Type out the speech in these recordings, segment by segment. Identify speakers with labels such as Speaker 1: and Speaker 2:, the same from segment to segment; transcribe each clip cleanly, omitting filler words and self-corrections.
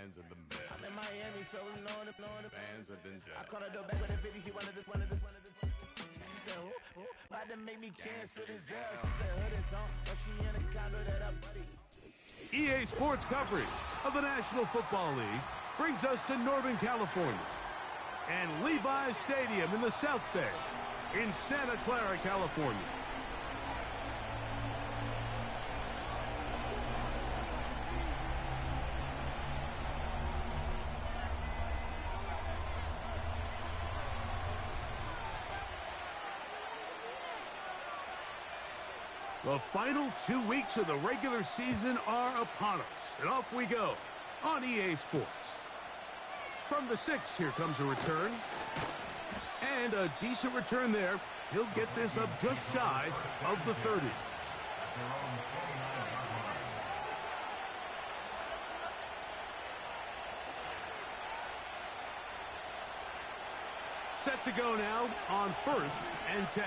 Speaker 1: fans of the Bears.
Speaker 2: I'm in Miami, so knowing the
Speaker 1: Fans of Denzel.
Speaker 2: I called her door back with a 50, she wanted the. She said, who, about to make me cancel this L. She said, hood is on, but she in a condo that I buddy.
Speaker 3: EA Sports coverage of the National Football League brings us to Northern California and Levi's Stadium in the South Bay in Santa Clara, California. The final 2 weeks of the regular season are upon us, and off we go on EA Sports. From the 6, here comes a return, and a decent return there. He'll get this up just shy of the 30. Set to go now on 1st and 10.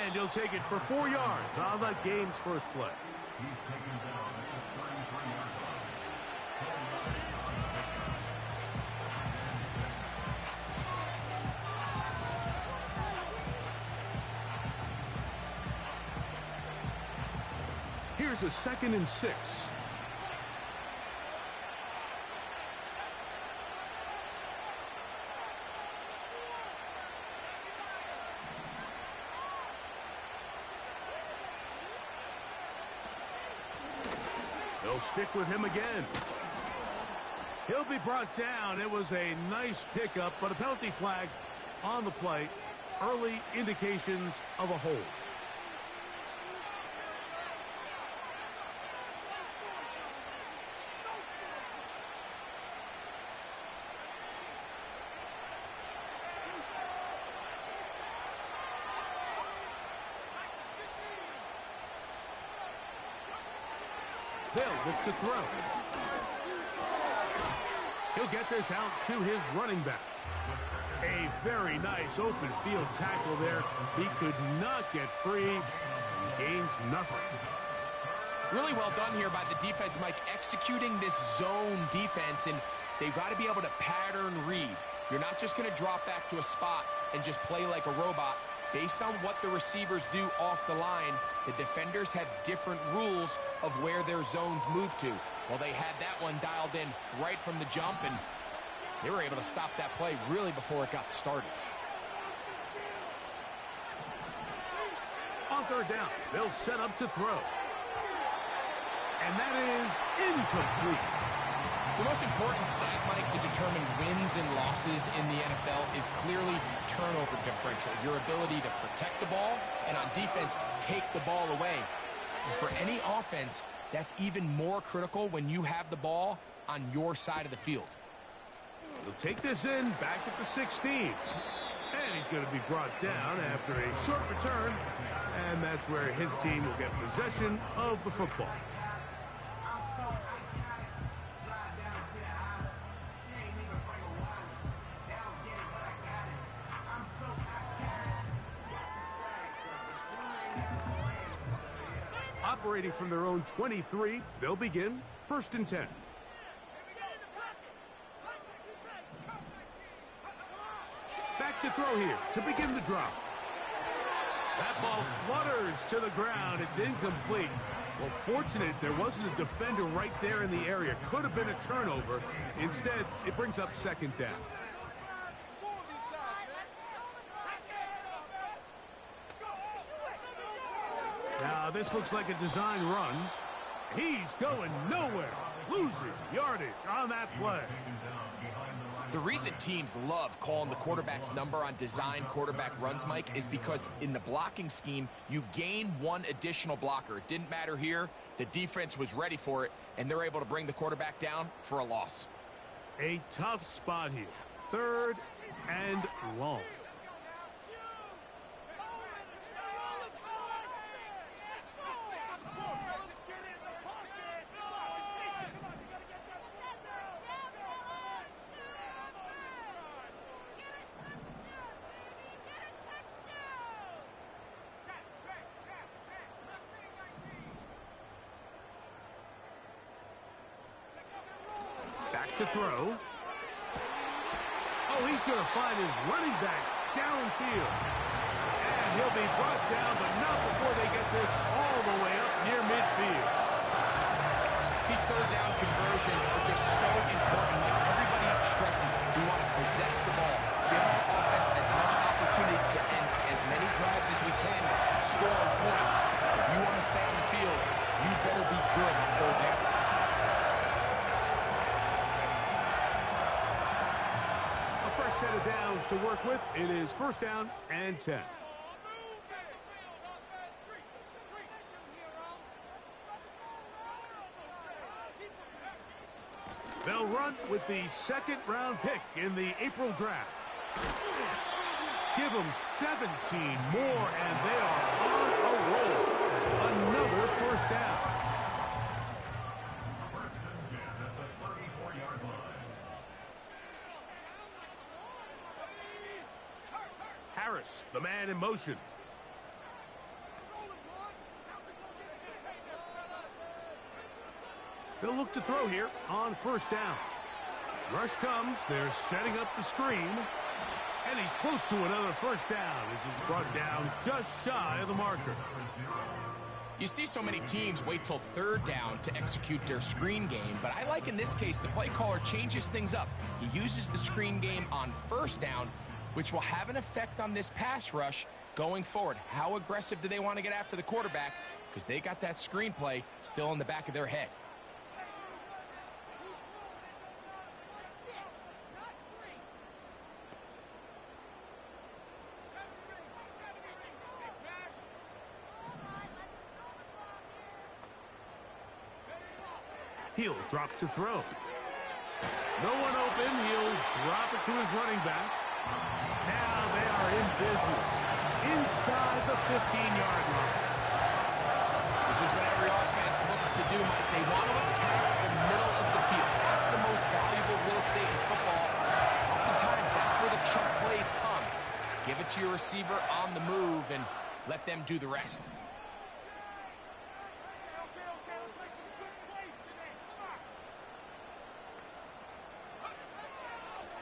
Speaker 3: And he'll take it for 4 yards on the game's first play.
Speaker 4: He's taken down at the 33-yard line.
Speaker 3: Here's a 2nd and 6. They'll stick with him again. He'll be brought down. It was a nice pickup, but a penalty flag on the play. Early indications of a hold. They'll look to throw. He'll get this out to his running back. A very nice open field tackle there. He could not get free and gains nothing.
Speaker 5: Really well done here by the defense, Mike, executing this zone defense, and they've got to be able to pattern read. You're not just going to drop back to a spot and just play like a robot. Based on what the receivers do off the line, the defenders have different rules of where their zones move to. Well, they had that one dialed in right from the jump, and they were able to stop that play really before it got started.
Speaker 3: On 3rd down, they'll set up to throw. And that is incomplete.
Speaker 5: The most important stat, Mike, to determine wins and losses in the NFL is clearly turnover differential, your ability to protect the ball, and on defense, take the ball away. And for any offense, that's even more critical when you have the ball on your side of the field.
Speaker 3: He'll take this in back at the 16. And he's going to be brought down after a short return. And that's where his team will get possession of the football. Operating from their own 23, they'll begin 1st and 10. Back to throw here to begin the drop. That ball flutters to the ground. It's incomplete. Well, fortunate there wasn't a defender right there in the area. Could have been a turnover. Instead, it brings up 2nd down. Now, this looks like a design run. He's going nowhere. Losing yardage on that play.
Speaker 5: The reason teams love calling the quarterback's number on design quarterback runs, Mike, is because in the blocking scheme, you gain one additional blocker. It didn't matter here. The defense was ready for it, and they're able to bring the quarterback down for a loss.
Speaker 3: A tough spot here. 3rd and long. to throw. Oh, he's going to find his running back downfield. And he'll be brought down, but not before they get this all the way up near midfield.
Speaker 5: These third down conversions are just so important. Like everybody stresses, we want to possess the ball, give our offense as much opportunity to end as many drives as we can, scoring points. So if you want to stay on the field, you better be good on third down.
Speaker 3: A fresh set of downs to work with. It is first down and 10. They'll run with the second-round pick in the April draft. Give them 17 more, and they are on a roll. Another first down.
Speaker 4: First and 10 at the 34-yard line.
Speaker 3: Harris, the man in motion. They'll look to throw here on first down. Rush comes. They're setting up the screen. And he's close to another first down as he's brought down just shy of the marker.
Speaker 5: You see so many teams wait till third down to execute their screen game, but I like in this case the play caller changes things up. He uses the screen game on first down, which will have an effect on this pass rush going forward. How aggressive do they want to get after the quarterback? Because they got that screen play still in the back of their head.
Speaker 3: He'll drop to throw. No one open. He'll drop it to his running back. Now they are in business inside the 15-yard line.
Speaker 5: This is what every offense looks to do, Mike. They want to attack the middle of the field. That's the most valuable real estate in football. Oftentimes, that's where the chunk plays come. Give it to your receiver on the move and let them do the rest.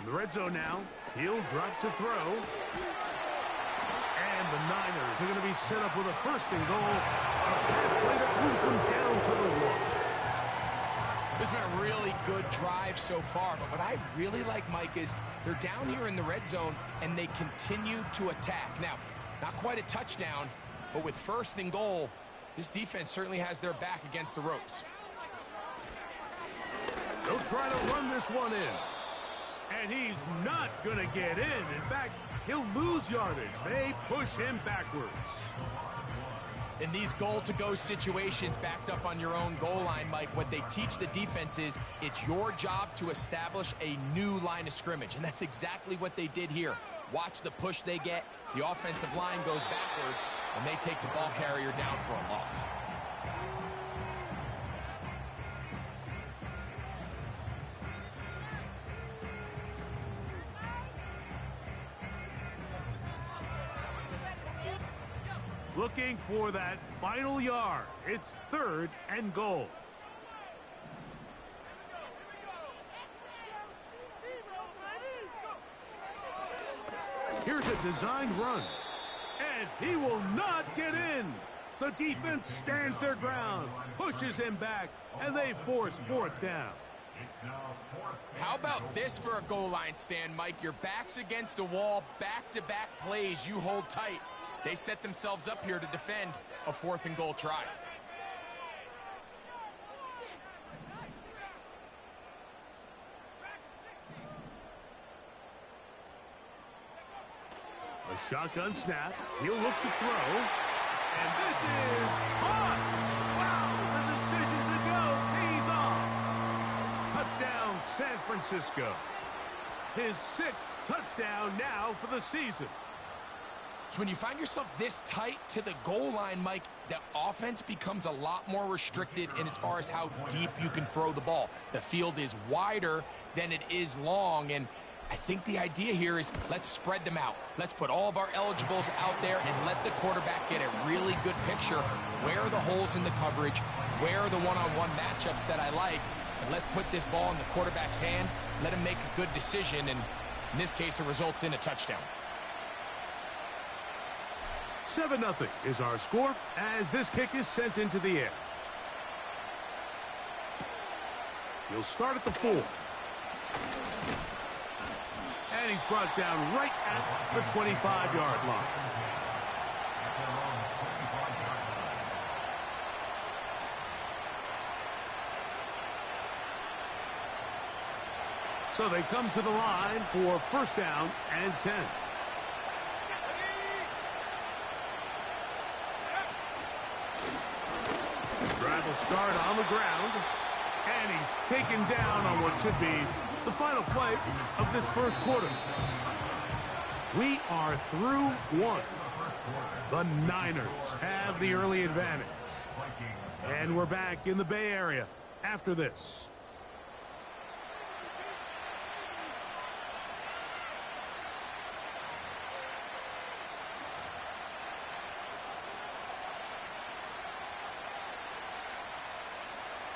Speaker 3: In the red zone now, he'll drop to throw. And the Niners are going to be set up with a first and goal. A pass play that moves them down to the 1.
Speaker 5: This has been a really good drive so far, but what I really like, Mike, is they're down here in the red zone and they continue to attack. Now, not quite a touchdown, but with first and goal, this defense certainly has their back against the ropes.
Speaker 3: They'll try to run this one in. And he's not going to get in. In fact, he'll lose yardage. They push him backwards.
Speaker 5: In these goal-to-go situations backed up on your own goal line, Mike, what they teach the defense is it's your job to establish a new line of scrimmage, and that's exactly what they did here. Watch the push they get. The offensive line goes backwards, and they take the ball carrier down for a loss.
Speaker 3: Looking for that final yard. It's third and goal. Here's a designed run. And he will not get in. The defense stands their ground, pushes him back, and they force fourth down.
Speaker 5: How about this for a goal line stand, Mike? Your back's against the wall, back-to-back plays you hold tight. They set themselves up here to defend a fourth and goal try.
Speaker 3: A shotgun snap. He'll look to throw. And this is caught. Wow, the decision to go pays off. Touchdown, San Francisco. His 6th touchdown now for the season.
Speaker 5: So when you find yourself this tight to the goal line, Mike, the offense becomes a lot more restricted in as far as how deep you can throw the ball. The field is wider than it is long, and I think the idea here is let's spread them out. Let's put all of our eligibles out there and let the quarterback get a really good picture. Where are the holes in the coverage? Where are the one-on-one matchups that I like? and let's put this ball in the quarterback's hand, let him make a good decision, and in this case, it results in a touchdown.
Speaker 3: 7-0 is our score as this kick is sent into the air. He'll start at the 4. And he's brought down right at the 25-yard line. So they come to the line for first down and 10. Drive will start on the ground. And he's taken down on what should be the final play of this first quarter. We are through one. The Niners have the early advantage. And we're back in the Bay Area after this.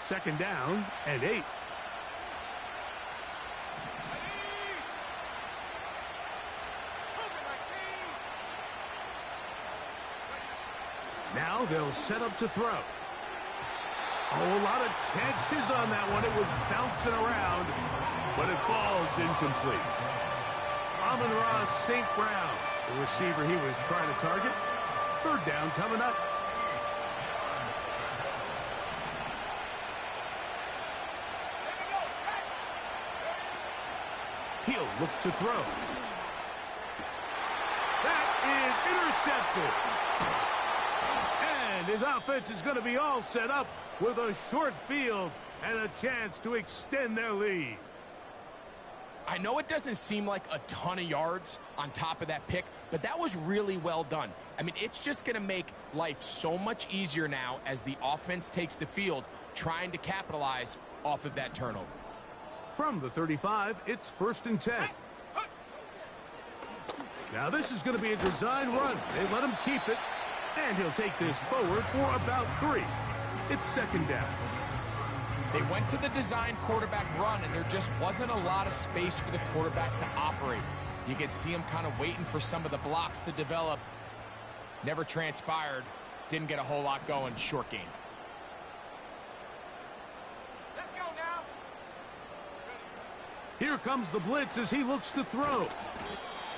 Speaker 3: Second down and 8. Now they'll set up to throw. Oh, a lot of chances on that one. It was bouncing around, but it falls incomplete. Amon-Ra St. Brown, the receiver he was trying to target. Third down coming up. He'll look to throw. That is intercepted. And his offense is going to be all set up with a short field and a chance to extend their lead.
Speaker 5: I know it doesn't seem like a ton of yards on top of that pick, but that was really well done. I mean, it's just going to make life so much easier now as the offense takes the field, trying to capitalize off of that turnover.
Speaker 3: From the 35, it's first and 10. Now this is going to be a design run. They let him keep it, and he'll take this forward for about 3. It's second down.
Speaker 5: They went to the design quarterback run, and there just wasn't a lot of space for the quarterback to operate. You could see him kind of waiting for some of the blocks to develop. Never transpired. Didn't get a whole lot going. Short game.
Speaker 3: Here comes the blitz as he looks to throw.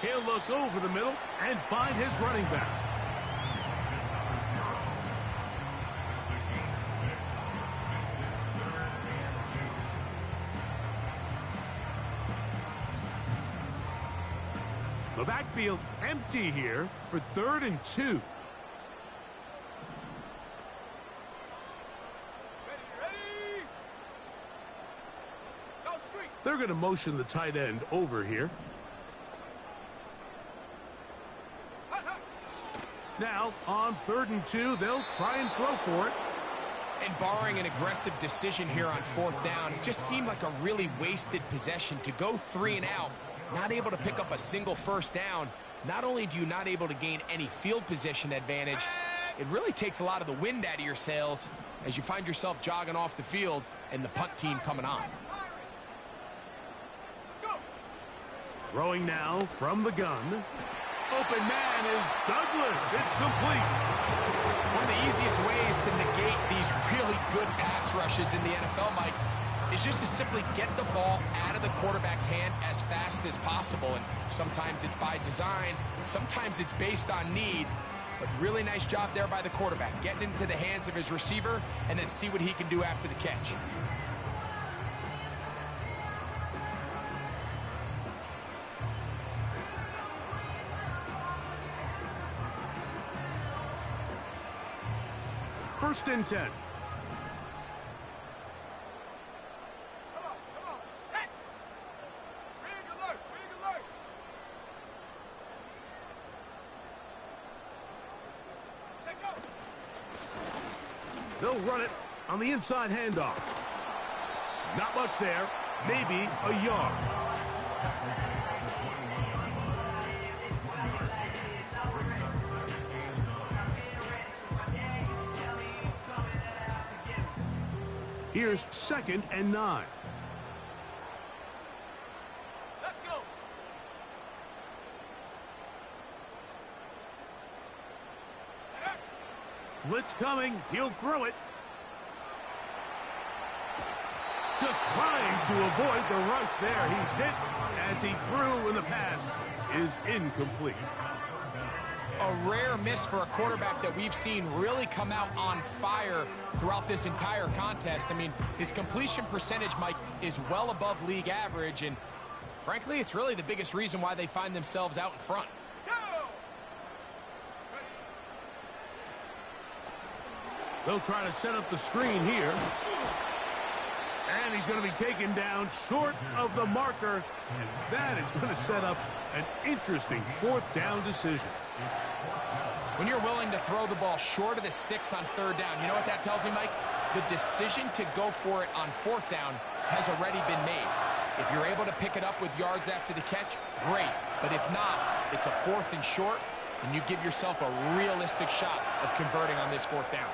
Speaker 3: He'll look over the middle and find his running back. The backfield empty here for 3rd and 2. They're going to motion the tight end over here. Now, on 3rd and 2, they'll try and throw for it.
Speaker 5: And barring an aggressive decision here on 4th down, it just seemed like a really wasted possession to go 3 and out, not able to pick up a single first down. Not only do you not able to gain any field position advantage, it really takes a lot of the wind out of your sails as you find yourself jogging off the field and the punt team coming on.
Speaker 3: Throwing now from the gun. Open man is Douglas. It's complete.
Speaker 5: One of the easiest ways to negate these really good pass rushes in the NFL, Mike, is just to simply get the ball out of the quarterback's hand as fast as possible. And sometimes it's by design, sometimes it's based on need. But really nice job there by the quarterback, getting into the hands of his receiver and then see what he can do after the catch.
Speaker 3: First and 10. They'll run it on the inside handoff. Not much there. Maybe a yard. Here's 2nd and 9.
Speaker 2: Let's go.
Speaker 3: Blitz coming. He'll throw it. Just trying to avoid the rush there. He's hit as he threw, and the pass is incomplete.
Speaker 5: A rare miss for a quarterback that we've seen really come out on fire throughout this entire contest. I mean, his completion percentage, Mike, is well above league average, and frankly, it's really the biggest reason why they find themselves out in front.
Speaker 3: They'll try to set up the screen here. And he's going to be taken down short of the marker. And that is going to set up an interesting 4th down decision.
Speaker 5: When you're willing to throw the ball short of the sticks on 3rd down, you know what that tells you, Mike? The decision to go for it on 4th down has already been made. If you're able to pick it up with yards after the catch, great. But if not, it's a 4th and short, and you give yourself a realistic shot of converting on this 4th down.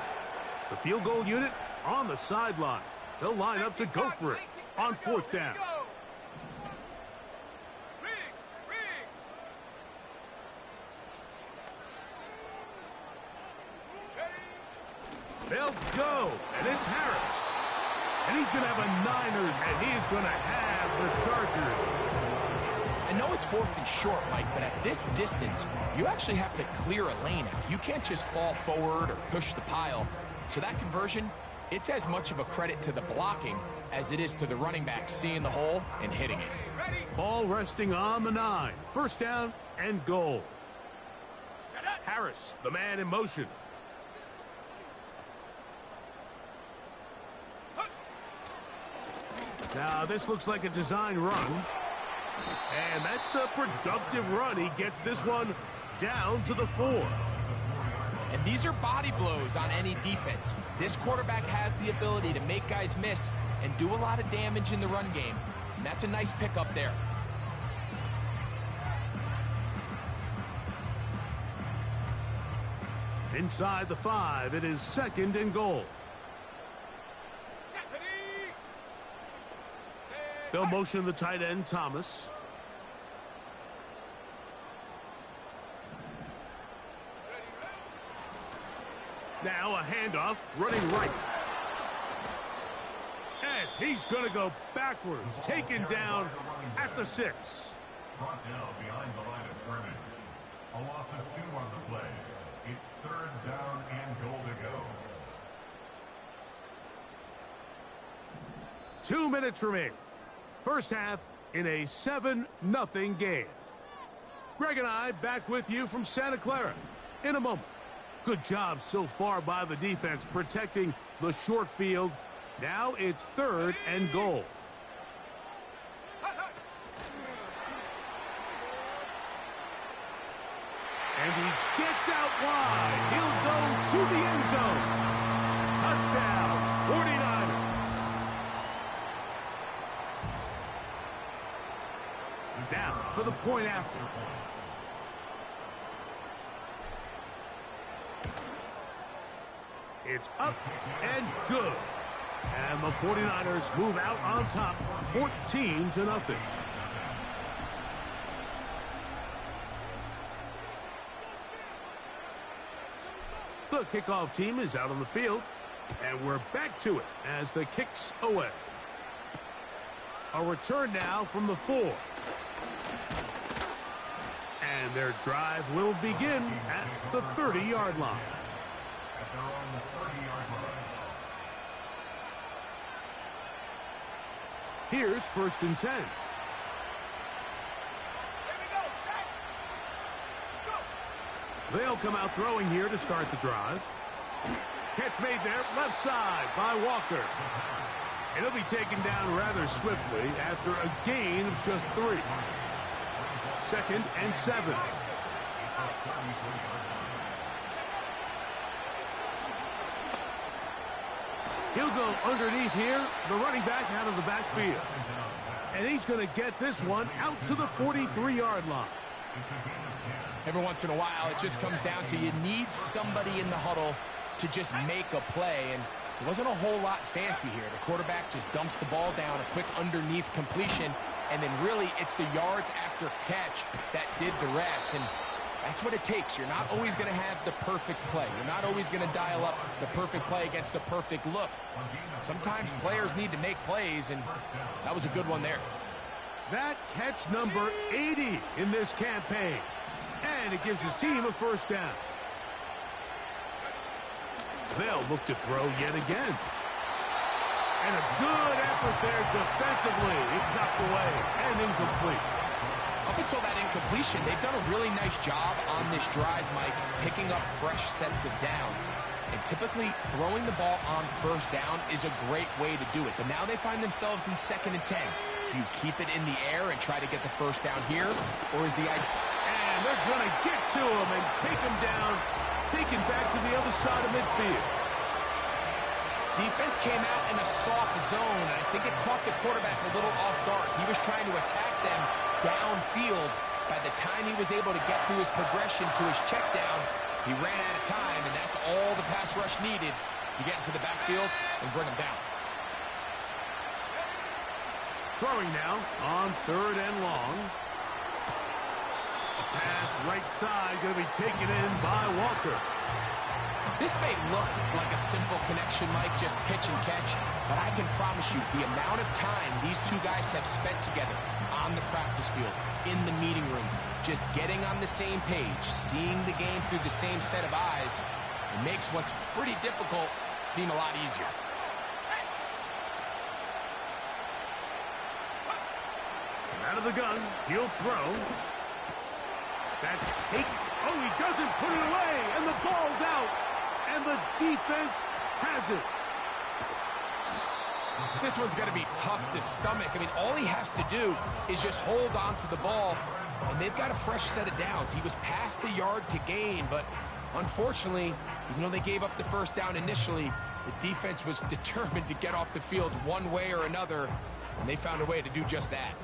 Speaker 3: The field goal unit on the sideline. They'll line up to go for it on 4th down. They'll go, and it's Harris. And he's going to have a Niners, and he is going to have the Chargers.
Speaker 5: I know it's 4th and short, Mike, but at this distance, you actually have to clear a lane out. You can't just fall forward or push the pile. So that conversion, it's as much of a credit to the blocking as it is to the running back seeing the hole and hitting it.
Speaker 3: Ball resting on the 9. 1st down and goal. Harris, the man in motion. Now, this looks like a design run. And that's a productive run. He gets this one down to the 4.
Speaker 5: And these are body blows on any defense. This quarterback has the ability to make guys miss and do a lot of damage in the run game. And that's a nice pickup there.
Speaker 3: Inside the 5, it is 2nd and goal. They'll motion the tight end, Thomas. Now a handoff, running right. And he's going to go backwards, taken down at the 6.
Speaker 4: Brought down behind the line of scrimmage. A loss of 2 on the play. It's 3rd down and goal to go.
Speaker 3: 2 minutes remain. First half in a 7-0 game. Greg and I back with you from Santa Clara in a moment. Good job so far by the defense protecting the short field. Now it's 3rd and goal. And he gets out wide. He'll go to the end zone. Touchdown, 49ers. Down for the point after. It's up and good. And the 49ers move out on top, 14-0. The kickoff team is out on the field, and we're back to it as the kick's away. A return now from the 4. And their drive will begin at the 30-yard line.
Speaker 4: They're on the 30-yard line.
Speaker 3: Here's 1st and 10. They'll come out throwing here to start the drive. Catch made there, left side by Walker. And he'll be taken down rather swiftly after a gain of just 3. 2nd and 7. He'll go underneath here, the running back out of the backfield. And he's going to get this one out to the 43-yard line.
Speaker 5: Every once in a while, it just comes down to you need somebody in the huddle to just make a play. And There wasn't a whole lot fancy here. The quarterback just dumps the ball down, a quick underneath completion, and then really it's the yards after catch that did the rest. And that's what it takes. You're not always going to have the perfect play. You're not always going to dial up the perfect play against the perfect look. Sometimes players need to make plays, and that was a good one there.
Speaker 3: That catch number 80 in this campaign. And it gives his team a first down. They'll look to throw yet again. And a good effort there defensively. It's knocked away and incomplete.
Speaker 5: Up until that incompletion, they've done a really nice job on this drive, Mike, picking up fresh sets of downs. And typically, throwing the ball on first down is a great way to do it. But now they find themselves in 2nd and 10. Do you keep it in the air and try to get the first down here? Or is the idea...
Speaker 3: And they're going to get to him and take him down, taken back to the other side of midfield.
Speaker 5: Defense came out in a soft zone, and I think it caught the quarterback a little off guard. He was trying to attack them downfield. By the time he was able to get through his progression to his check down, he ran out of time, and that's all the pass rush needed to get into the backfield and bring him down.
Speaker 3: Throwing now on 3rd and long. A pass right side going to be taken in by Walker.
Speaker 5: This may look like a simple connection, Mike, just pitch and catch, but I can promise you the amount of time these two guys have spent together on the practice field, in the meeting rooms, just getting on the same page, seeing the game through the same set of eyes, it makes what's pretty difficult seem a lot easier.
Speaker 3: Out of the gun, he'll throw. That's taken. Oh, he doesn't put it away, and the ball's out. And the defense has it.
Speaker 5: This one's going to be tough to stomach. I mean, all he has to do is just hold on to the ball, and they've got a fresh set of downs. He was past the yard to gain, but unfortunately, even though they gave up the first down initially, the defense was determined to get off the field one way or another, and they found a way to do just that.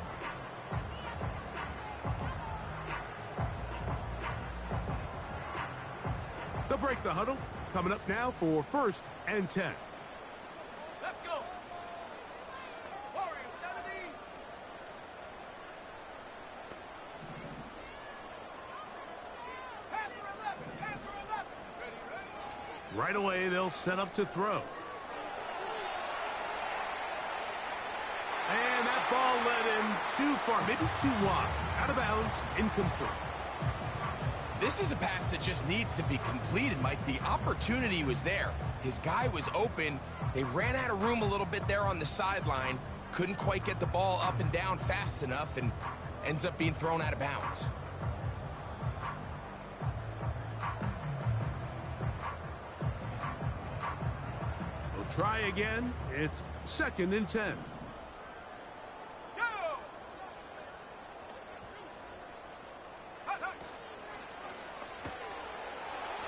Speaker 3: They'll break the huddle. Coming up now for 1st and 10.
Speaker 2: Let's go. Warriors 17.
Speaker 3: Right away, they'll set up to throw. And that ball led him too far, maybe too wide. Out of bounds, incomplete.
Speaker 5: This is a pass that just needs to be completed, Mike. The opportunity was there. His guy was open. They ran out of room a little bit there on the sideline. Couldn't quite get the ball up and down fast enough and ends up being thrown out of bounds.
Speaker 3: We'll try again. It's 2nd and 10.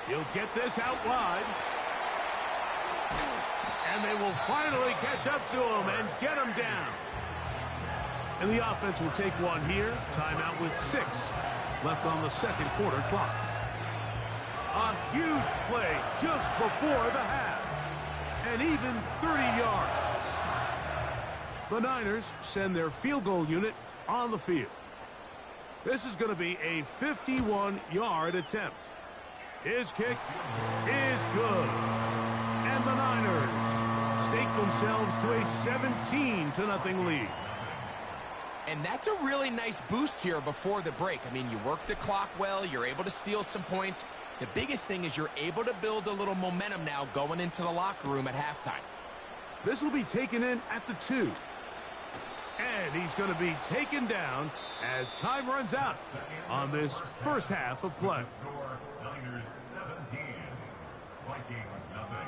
Speaker 3: He'll get this out wide. And they will finally catch up to him and get him down. And the offense will take one here. Timeout with 6 left on the 2nd quarter clock. A huge play just before the half. And even 30 yards. The Niners send their field goal unit on the field. This is going to be a 51-yard attempt. His kick is good. And the Niners stake themselves to a 17-0 lead.
Speaker 5: And that's a really nice boost here before the break. I mean, you work the clock well. You're able to steal some points. The biggest thing is you're able to build a little momentum now going into the locker room at halftime.
Speaker 3: This will be taken in at the 2. And he's going to be taken down as time runs out on this first half of play.
Speaker 4: Niners 17, Vikings nothing.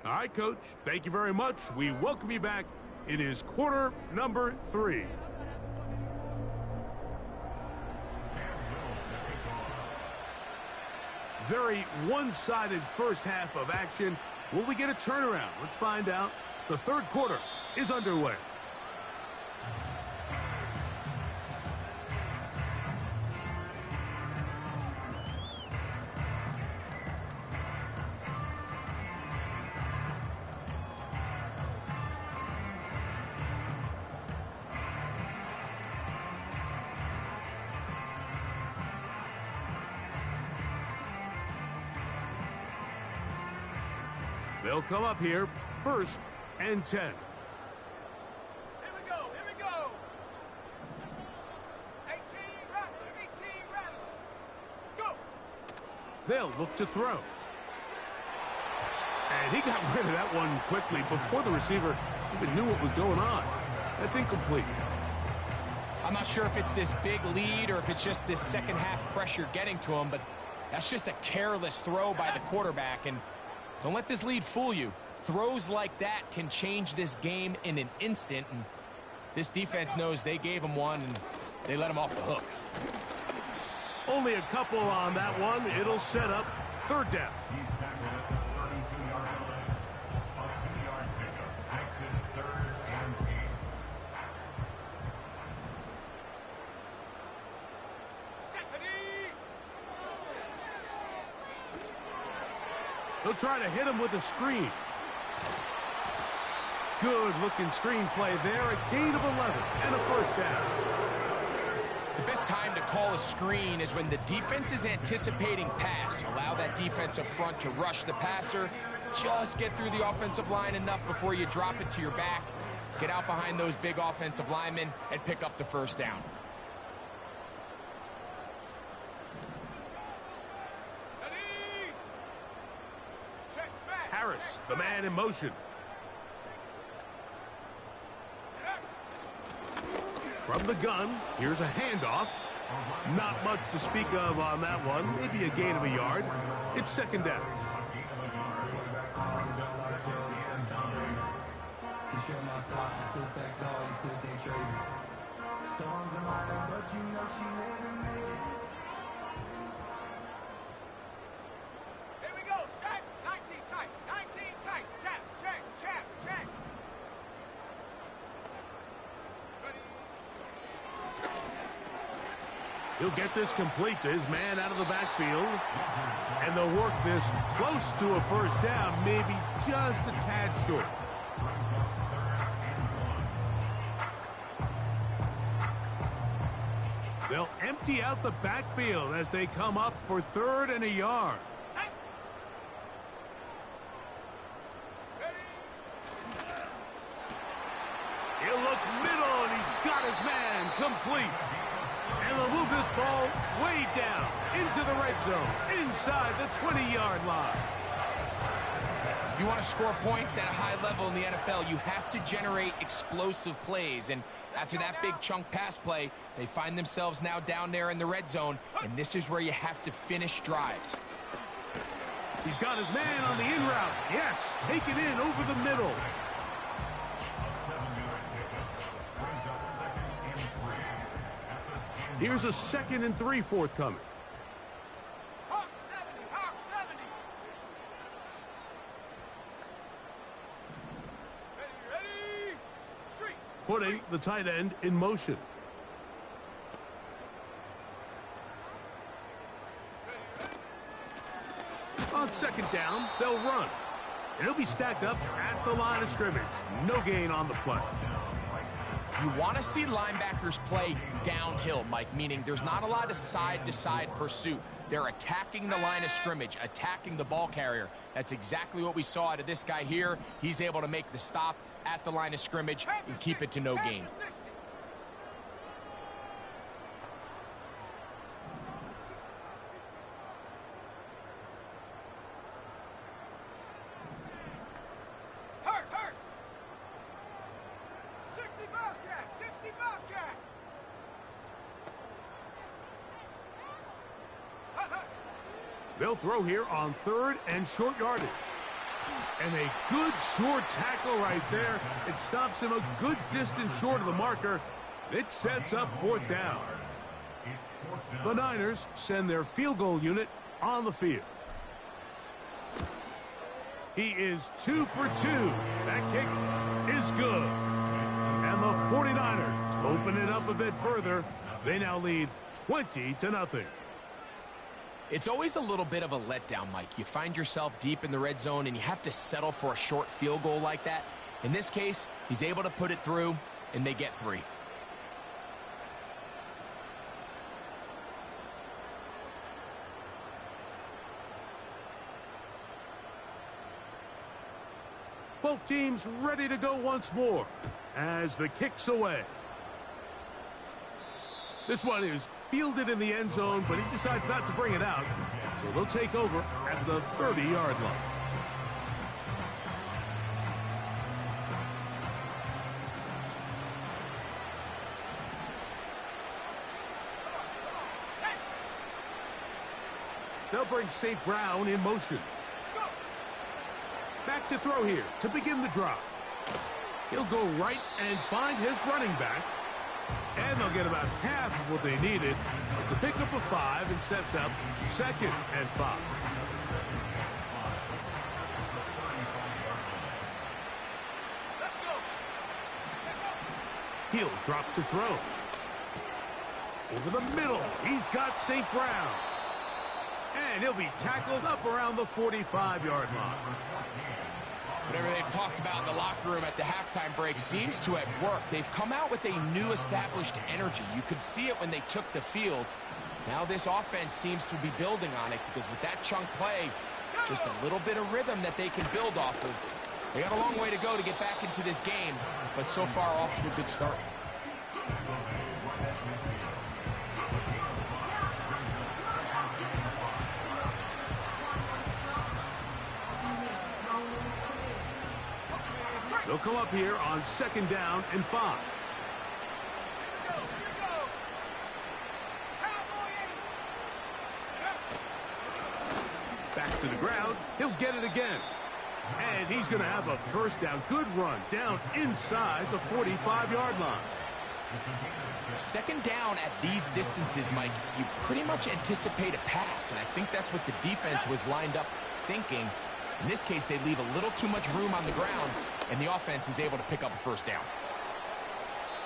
Speaker 3: All right, Coach, thank you very much. We welcome you back It is quarter number 3. Very one-sided first half of action. Will we get a turnaround? Let's find out. The third quarter is underway. They'll come up here, 1st and 10.
Speaker 5: Here we go, here we go. 18, go.
Speaker 3: They'll look to throw. And he got rid of that one quickly before the receiver even knew what was going on. That's incomplete.
Speaker 5: I'm not sure if it's this big lead or if it's just this second half pressure getting to him, but that's just a careless throw by the quarterback. And don't let this lead fool you. Throws like that can change this game in an instant, and this defense knows they gave him one, and they let him off the hook.
Speaker 3: Only a couple on that one. It'll set up 3rd down.
Speaker 4: He's tackled at the 32-yard line. A 2-yard pickup makes it 3rd and 8.
Speaker 3: They'll try to hit him with a screen. Good-looking screen play there. A gain of 11 and a 1st down.
Speaker 5: The best time to call a screen is when the defense is anticipating pass. Allow that defensive front to rush the passer. Just get through the offensive line enough before you drop it to your back. Get out behind those big offensive linemen and pick up the 1st down.
Speaker 3: Harris, the man in motion. From the gun, here's a handoff. Not much to speak of on that one. Maybe a gain of a yard. It's 2nd down. He'll get this complete to his man out of the backfield. And they'll work this close to a 1st down, maybe just a tad short. They'll empty out the backfield as they come up for 3rd and a yard. He'll look middle, and he's got his man complete. And they'll move this ball way down into the red zone, inside the 20-yard line.
Speaker 5: If you want to score points at a high level in the NFL, you have to generate explosive plays. And after that big chunk pass play, they find themselves now down there in the red zone, and this is where you have to finish drives.
Speaker 3: He's got his man on the in route. Yes, take it in over the middle. Here's a 2nd and 3 forthcoming.
Speaker 2: Hawk 70, Hawk 70. Ready, street.
Speaker 3: Putting the tight end in motion. On 2nd down, they'll run. And he'll be stacked up at the line of scrimmage. No gain on the play.
Speaker 5: You want to see linebackers play downhill, Mike, meaning there's not a lot of side-to-side pursuit. They're attacking the line of scrimmage, attacking the ball carrier. That's exactly what we saw out of this guy here. He's able to make the stop at the line of scrimmage and keep it to no gain.
Speaker 3: They'll throw here on 3rd and short yardage. And a good short tackle right there. It stops him a good distance short of the marker. It sets up fourth down. The Niners send their field goal unit on the field. He is 2 for 2. That kick is good. And the 49ers open it up a bit further. They now lead 20-0.
Speaker 5: It's always a little bit of a letdown, Mike. You find yourself deep in the red zone and you have to settle for a short field goal like that. In this case, he's able to put it through, and they get 3.
Speaker 3: Both teams ready to go once more as the kick's away. This one is fielded in the end zone, but he decides not to bring it out. So they'll take over at the 30-yard line. They'll bring St. Brown in motion. Back to throw here to begin the drive. He'll go right and find his running back. And they'll get about half of what they needed. It's a pickup of 5 and sets up 2nd and 5. He'll drop to throw. Over the middle, he's got St. Brown. And he'll be tackled up around the 45-yard line.
Speaker 5: Whatever they've talked about in the locker room at the halftime break seems to have worked. They've come out with a new established energy. You could see it when they took the field. Now this offense seems to be building on it because with that chunk play, just a little bit of rhythm that they can build off of. They got a long way to go to get back into this game, but so far off to a good start.
Speaker 3: They'll come up here on 2nd down and 5. Back to the ground. He'll get it again. And he's going to have a first down. Good run down inside the 45-yard line.
Speaker 5: 2nd down at these distances, Mike, you pretty much anticipate a pass, and I think that's what the defense was lined up thinking. In this case, they leave a little too much room on the ground, and the offense is able to pick up a first down.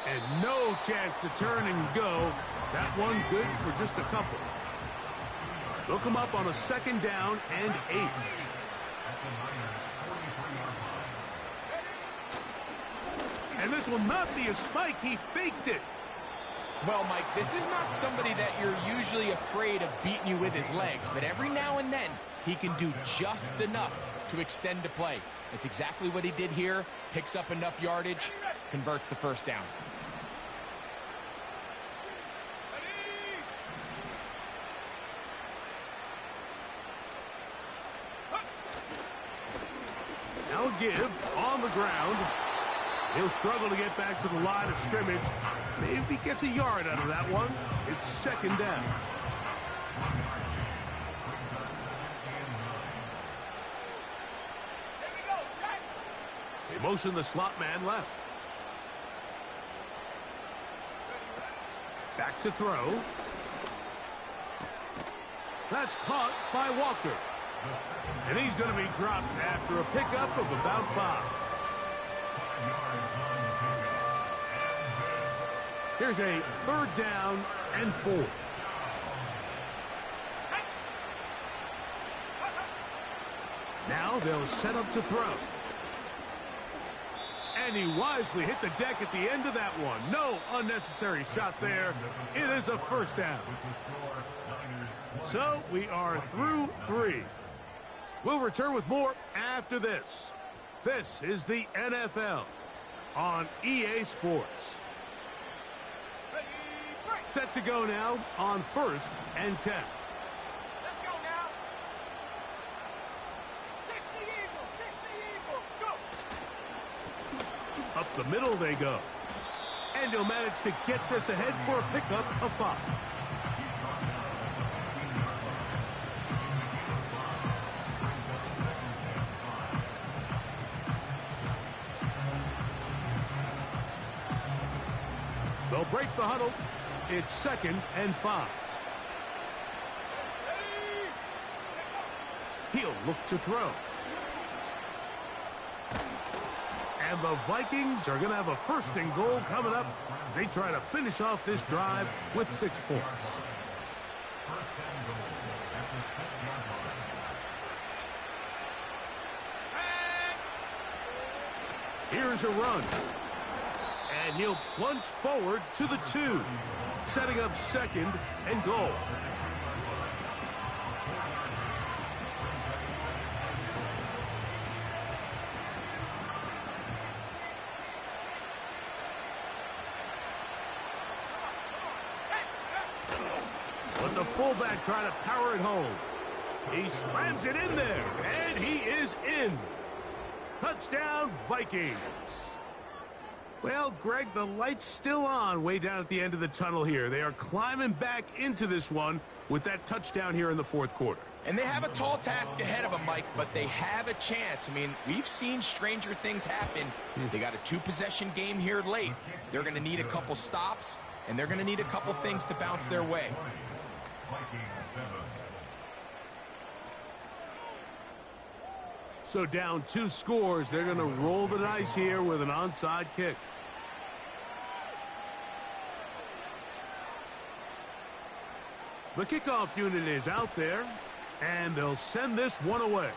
Speaker 3: And no chance to turn and go. That one good for just a couple. They'll come up on a 2nd down and 8. And this will not be a spike. He faked it.
Speaker 5: Well, Mike, this is not somebody that you're usually afraid of beating you with his legs, but every now and then he can do just enough to extend the play. That's exactly what he did here. Picks up enough yardage, converts the first down.
Speaker 3: Now give on the ground. He'll struggle to get back to the line of scrimmage. Maybe he gets a yard out of that one. It's 2nd down. They motion the slot man left. Back to throw. That's caught by Walker. And he's going to be dropped after a pickup of about 5. Here's a 3rd down and 4. Now they'll set up to throw. And he wisely hit the deck at the end of that one. No unnecessary shot there. It is a first down. So we are through 3. We'll return with more after this. This is the NFL on EA Sports. Set to go now on 1st and 10.
Speaker 2: Let's go now. 60 Eagle, go.
Speaker 3: Up the middle they go. And he'll manage to get this ahead for a pickup of 5. They'll break the huddle. It's 2nd and 5. He'll look to throw. And the Vikings are going to have a 1st and goal coming up. They try to finish off this drive with 6 points. Here's a run. And he'll plunge forward to the 2, setting up 2nd and goal. But the fullback trying to power it home. He slams it in there, and he is in. Touchdown, Vikings. Well, Greg, the light's still on way down at the end of the tunnel here. They are climbing back into this one with that touchdown here in the 4th quarter.
Speaker 5: And they have a tall task ahead of them, Mike, but they have a chance. I mean, we've seen stranger things happen. They got a 2-possession game here late. They're going to need a couple stops, and they're going to need a couple things to bounce their way.
Speaker 3: So down 2 scores, they're going to roll the dice here with an onside kick. The kickoff unit is out there, and they'll send this one away.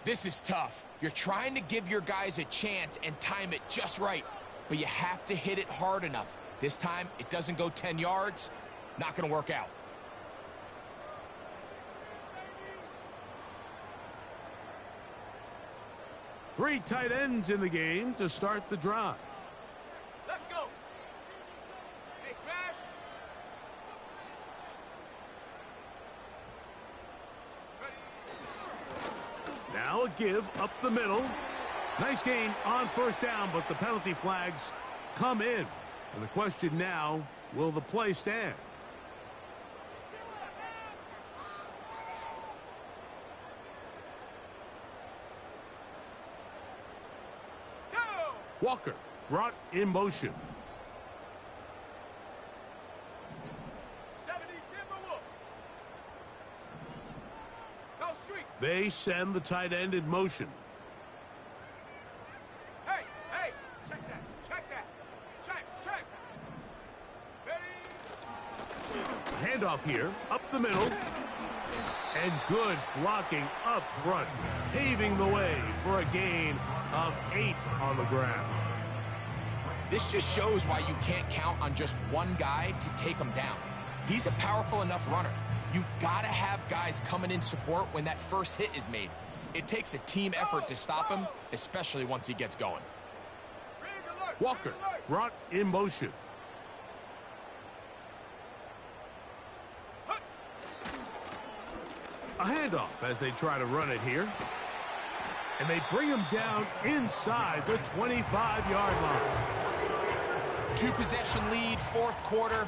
Speaker 5: This is tough. You're trying to give your guys a chance and time it just right, but you have to hit it hard enough. This time, it doesn't go 10 yards. Not going to work out.
Speaker 3: Three tight ends in the game to start the drive.
Speaker 1: Let's go. Hey, smash.
Speaker 3: Now a give up the middle. Nice gain on 1st down, but the penalty flags come in. And the question now, will the play stand? Walker brought in motion.
Speaker 1: 70 Timberwolves. Go street.
Speaker 3: They send the tight end in motion.
Speaker 1: Hey, hey, check that. Check that. Check. Ready?
Speaker 3: Handoff here, up the middle. And good blocking up front, paving the way for a gain of 8 on the ground.
Speaker 5: This just shows why you can't count on just one guy to take him down. He's a powerful enough runner. You gotta have guys coming in support when that first hit is made. It takes a team effort to stop him, especially once he gets going.
Speaker 3: Walker brought in motion. A handoff as they try to run it here. And they bring him down inside the 25-yard line.
Speaker 5: 2-possession lead, 4th quarter.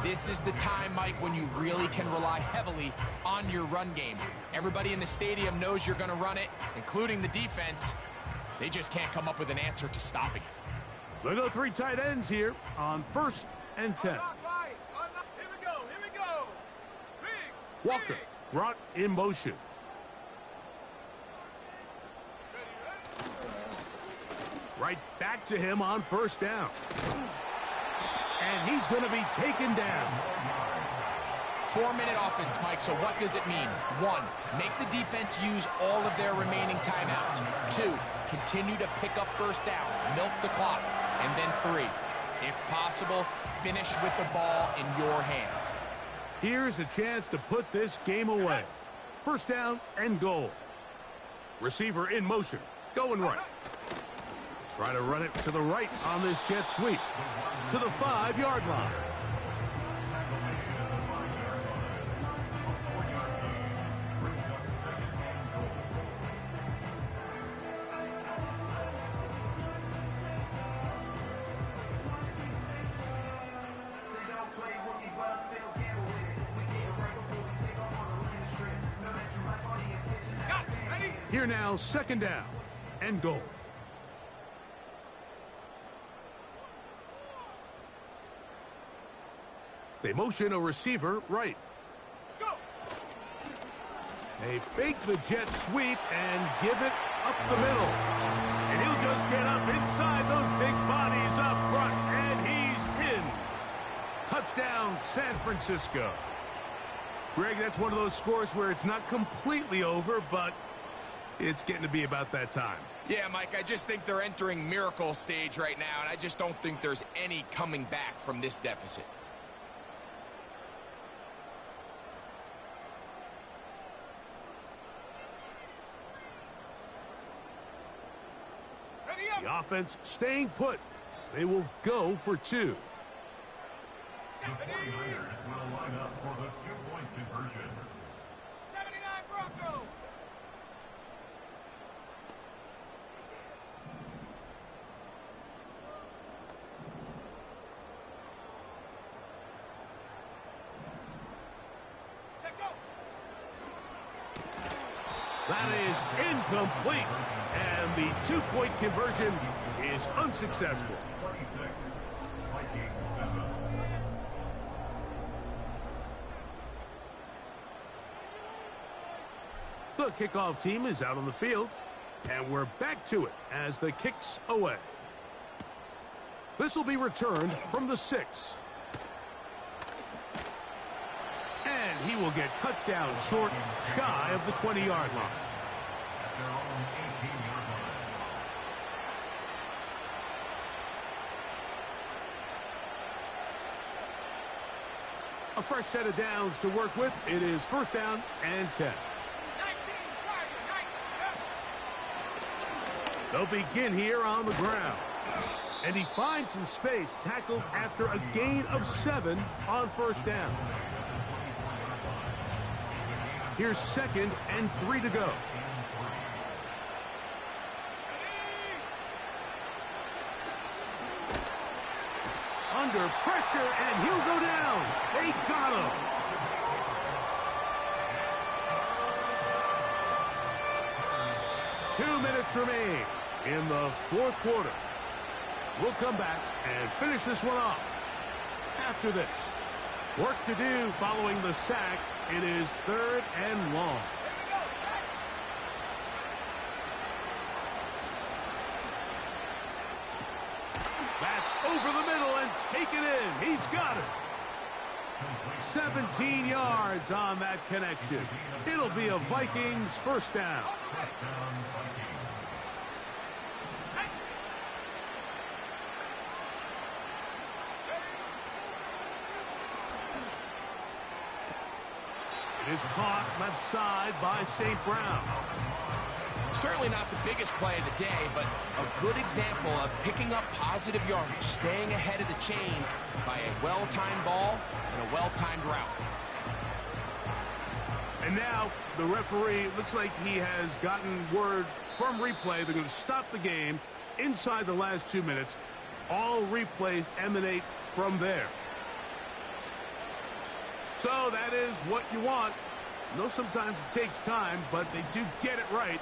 Speaker 5: This is the time, Mike, when you really can rely heavily on your run game. Everybody in the stadium knows you're going to run it, including the defense. They just can't come up with an answer to stopping it.
Speaker 3: They go 3 tight ends here on 1st and 10.
Speaker 1: Here we go. Biggs.
Speaker 3: Walker brought in motion. Right back to him on 1st down. And he's going to be taken down.
Speaker 5: 4-minute offense, Mike, so what does it mean? 1, make the defense use all of their remaining timeouts. 2, continue to pick up 1st downs, milk the clock. And then 3, if possible, finish with the ball in your hands.
Speaker 3: Here's a chance to put this game away. 1st down and goal. Receiver in motion, going right. Try to run it to the right on this jet sweep. To the 5-yard line. Here now, second down and goal. They motion a receiver right.
Speaker 1: Go!
Speaker 3: They fake the jet sweep and give it up the middle. And he'll just get up inside those big bodies up front, and he's in. Touchdown, San Francisco. Greg, that's one of those scores where it's not completely over, but it's getting to be about that time.
Speaker 5: Yeah, Mike, I just think they're entering miracle stage right now, and I just don't think there's any coming back from this deficit.
Speaker 1: Ready up!
Speaker 3: The offense staying put. They will go for two.
Speaker 4: The 49ers will line up for the two-point conversion.
Speaker 1: 79 Broncos! Check go!
Speaker 3: That is incomplete. And the two-point conversion is unsuccessful.
Speaker 4: 26, Vikings 7.
Speaker 3: The kickoff team is out on the field, and we're back to it as the kick's away. This will be returned from the 6. And he will get cut down short, shy of the 20-yard line.
Speaker 4: At their own 18-yard line.
Speaker 3: A fresh set of downs to work with. It is first down and 10.
Speaker 1: 19 Tiger, 19.
Speaker 3: They'll begin here on the ground. And he finds some space, tackled after a gain of 7 on first down. Here's second and 3 to go. Under pressure, and he'll go down. They got him. Two minutes remain in the fourth quarter. We'll come back and finish this one off after this. Work to do following the sack. It is third and long. That's over the middle and taken in. He's got it. 17 yards on that connection. It'll be a Vikings first down. It is caught left side by St. Brown.
Speaker 5: Certainly not the biggest play of the day, but a good example of picking up positive yardage, staying ahead of the chains by a well-timed ball and a well-timed route.
Speaker 3: And now the referee looks like he has gotten word from replay. They're going to stop the game inside the last 2 minutes. All replays emanate from there. So that is what you want. I know sometimes it takes time, but they do get it right.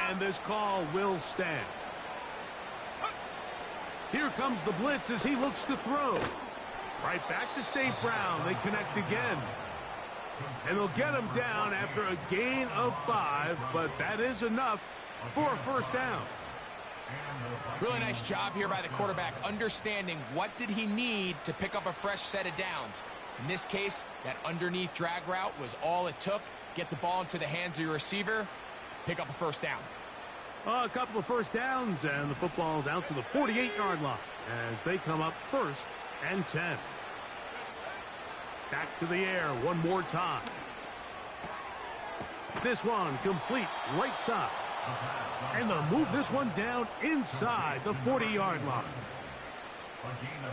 Speaker 3: And this call will stand. Here comes the blitz as he looks to throw. Right back to St. Brown. They connect again. And they'll get him down after a gain of 5, but that is enough for a first down.
Speaker 5: Really nice job here by the quarterback, understanding what did he need to pick up a fresh set of downs. In this case, that underneath drag route was all it took. Get the ball into the hands of your receiver, pick up a first down.
Speaker 3: A couple of first downs, and the football's out to the 48-yard line as they come up first and 10. Back to the air one more time. This one complete right side. And they'll move this one down inside the 40-yard line.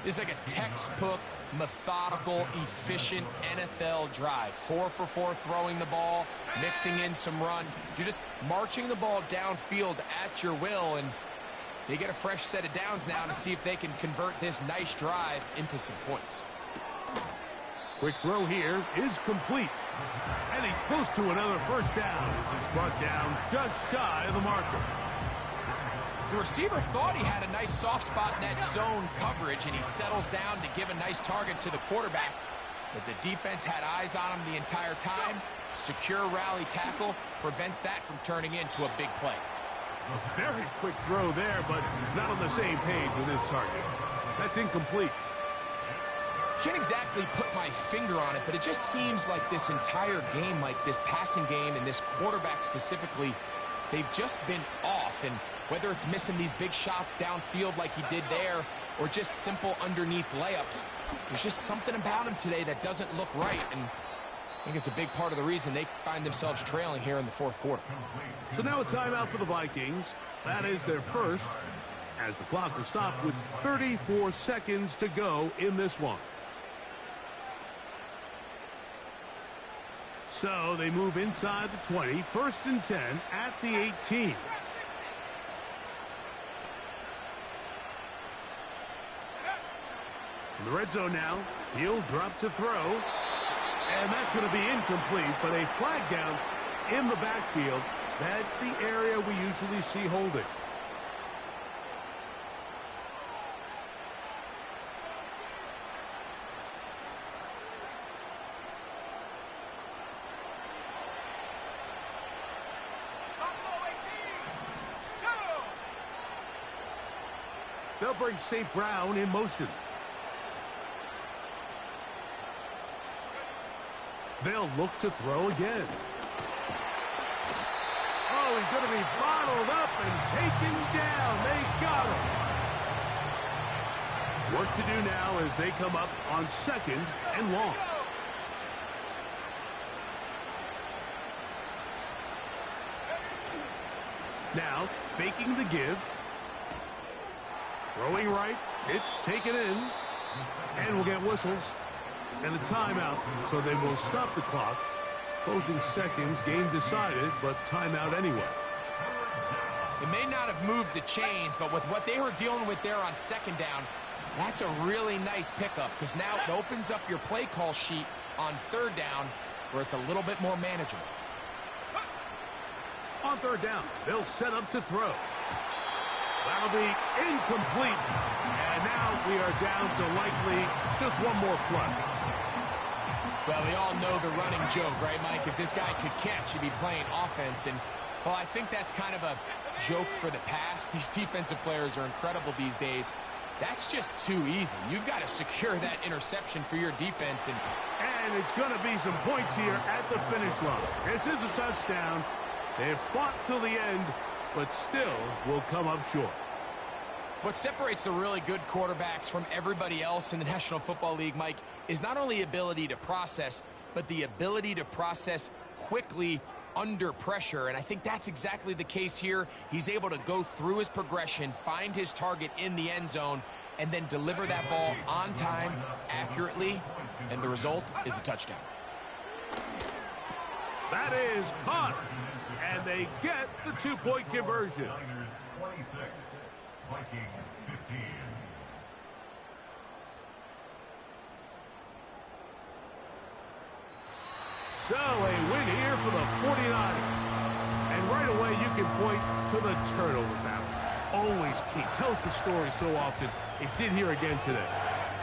Speaker 5: This is like a textbook, methodical, efficient NFL drive. 4 for 4 throwing the ball, mixing in some run. You're just marching the ball downfield at your will, and they get a fresh set of downs now to see if they can convert this nice drive into some points.
Speaker 3: Quick throw here is complete. And he's close to another first down as he's brought down just shy of the marker.
Speaker 5: The receiver thought he had a nice soft spot in that zone coverage, and he settles down to give a nice target to the quarterback. But the defense had eyes on him the entire time. Secure rally tackle prevents that from turning into a big play.
Speaker 3: A very quick throw there, but not on the same page with his target. That's incomplete.
Speaker 5: Can't exactly put my finger on it, but it just seems like this entire game, like this passing game and this quarterback specifically, they've just been off. And whether it's missing these big shots downfield like he did there or just simple underneath layups, there's just something about him today that doesn't look right. And I think it's a big part of the reason they find themselves trailing here in the fourth quarter.
Speaker 3: So now a timeout for the Vikings. That is their first, as the clock will stop with 34 seconds to go in this one. So they move inside the 20, 1st and 10 at the 18. In the red zone now, he'll drop to throw. And that's going to be incomplete, but a flag down in the backfield. That's the area we usually see holding. They'll bring St. Brown in motion. They'll look to throw again. Oh, he's going to be bottled up and taken down. They got him. Work to do now as they come up on 2nd and long. Now, faking the give. Throwing right. It's taken in. And we'll get whistles and a timeout, so they will stop the clock. Closing seconds, game decided, but timeout anyway.
Speaker 5: It may not have moved the chains, but with what they were dealing with there on 2nd down, that's a really nice pickup, because now it opens up your play call sheet on 3rd down, where it's a little bit more manageable.
Speaker 3: On 3rd down, they'll set up to throw. That'll be incomplete. And now we are down to likely just one more play.
Speaker 5: Well, we all know the running joke, right, Mike? If this guy could catch, he'd be playing offense. And, well, I think that's kind of a joke for the past. These defensive players are incredible these days. That's just too easy. You've got to secure that interception for your defense.
Speaker 3: And it's going to be some points here at the finish line. This is a touchdown. They've fought till the end, but still will come up short.
Speaker 5: What separates the really good quarterbacks from everybody else in the National Football League, Mike, is not only ability to process, but the ability to process quickly under pressure. And I think that's exactly the case here. He's able to go through his progression, find his target in the end zone, and then deliver that ball on time, accurately, and the result is a touchdown.
Speaker 3: That is caught, and they get the 2-point conversion.
Speaker 4: 26, Vikings 15.
Speaker 3: So a win here for the 49ers. And right away you can point to the turnover battle. Always key. Tells the story so often. It did here again today.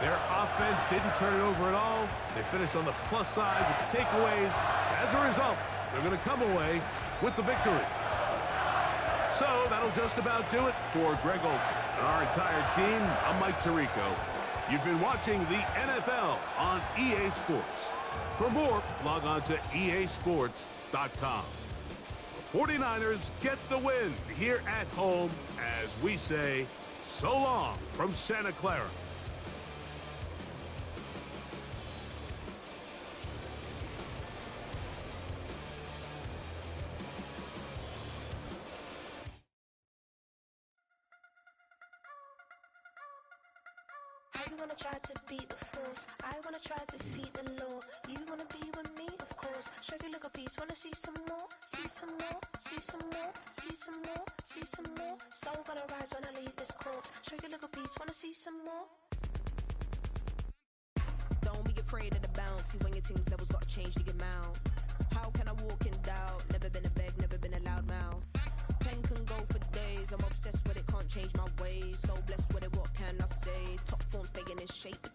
Speaker 3: Their offense didn't turn it over at all. They finished on the plus side with the takeaways. As a result, they're going to come away with the victory. So that'll just about do it for Greg Olsen and our entire team. I'm Mike Tirico. You've been watching the NFL on EA Sports. For more, log on to easports.com. The 49ers get the win here at home as we say so long from Santa Clara.
Speaker 6: You wanna try to beat the force, I wanna try to defeat the law. You wanna be with me, of course. Show you look a piece, wanna see some more, see some more, see some more, see some more, see some more. Soul gonna rise when I leave this corpse. Show you look a piece, wanna see some more.
Speaker 7: Don't be afraid of the bounce. See when your things levels gotta change to get mouth. How can I walk in doubt? Never been a beg, never been a loud mouth. Pen can go for days. I'm obsessed with it, can't change my ways. So blessed with it, what can I say? Top form staying in shape.